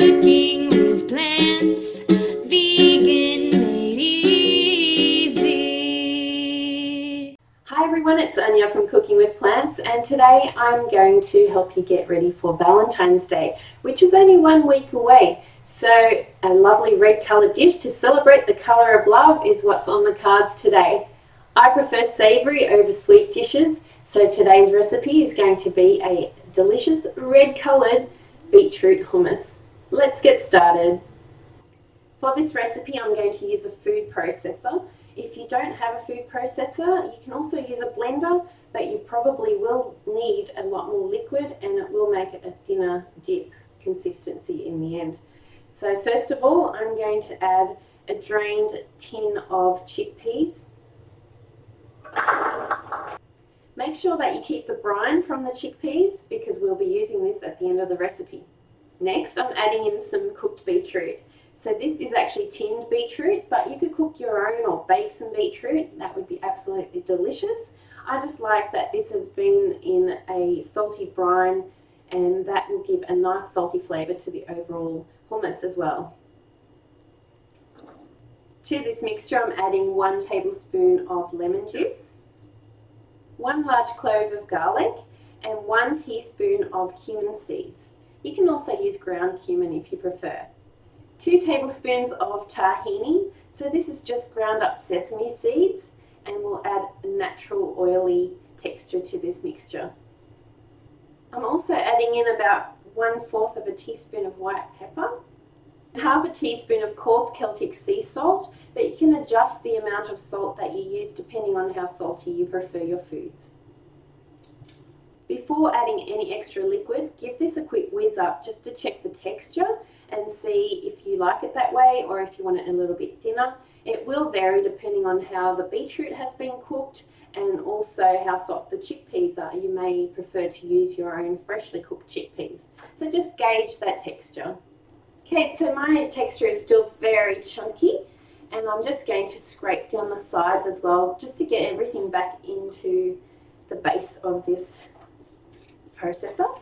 Cooking with plants, vegan made easy. Hi everyone, it's Anya from Cooking with Plants, and today I'm going to help you get ready for Valentine's Day, which is only 1 week away. So a lovely red coloured dish to celebrate the colour of love is what's on the cards today. I prefer savoury over sweet dishes, so today's recipe is going to be a delicious red coloured beetroot hummus. Let's get started. For this recipe I'm going to use a food processor. If you don't have a food processor, you can also use a blender, but you probably will need a lot more liquid and it will make it a thinner dip consistency in the end. So first of all, I'm going to add a drained tin of chickpeas. Make sure that you keep the brine from the chickpeas because we'll be using this at the end of the recipe. Next, I'm adding in some cooked beetroot. So this is actually tinned beetroot, but you could cook your own or bake some beetroot. That would be absolutely delicious. I just like that this has been in a salty brine, and that will give a nice salty flavour to the overall hummus as well. To this mixture, I'm adding 1 tablespoon of lemon juice, 1 large clove of garlic, and 1 teaspoon of cumin seeds. You can also use ground cumin if you prefer. 2 tablespoons of tahini, so this is just ground up sesame seeds, and we'll add a natural oily texture to this mixture. I'm also adding in about 1/4 of a teaspoon of white pepper, half a teaspoon of coarse Celtic sea salt, but you can adjust the amount of salt that you use depending on how salty you prefer your foods. Before adding any extra liquid, give this a quick whiz up just to check the texture and see if you like it that way or if you want it a little bit thinner. It will vary depending on how the beetroot has been cooked and also how soft the chickpeas are. You may prefer to use your own freshly cooked chickpeas. So just gauge that texture. Okay, so my texture is still very chunky, and I'm just going to scrape down the sides as well just to get everything back into the base of this processor.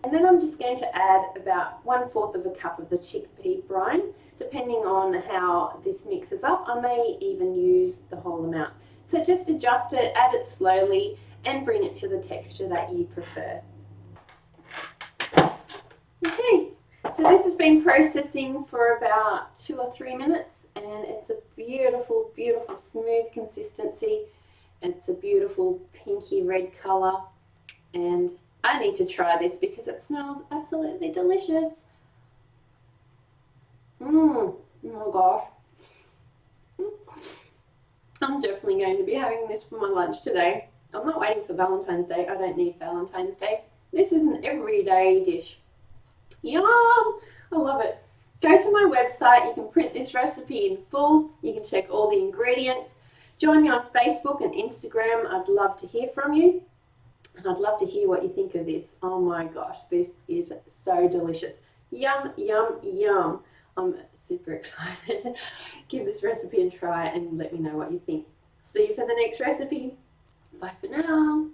And then I'm just going to add about 1/4 of a cup of the chickpea brine. Depending on how this mixes up, I may even use the whole amount. So just adjust it, add it slowly, and bring it to the texture that you prefer. Okay, so this has been processing for about 2 or 3 minutes, and it's a beautiful, beautiful smooth consistency. It's a beautiful pinky red colour, and I need to try this because it smells absolutely delicious. Oh my gosh. I'm definitely going to be having this for my lunch today. I'm not waiting for Valentine's Day. I don't need Valentine's Day. This is an everyday dish. Yum! I love it. Go to my website. You can print this recipe in full. You can check all the ingredients. Join me on Facebook and Instagram. I'd love to hear from you. And I'd love to hear what you think of this. Oh my gosh, this is so delicious. Yum, yum, yum. I'm super excited. Give this recipe a try and let me know what you think. See you for the next recipe. Bye for now.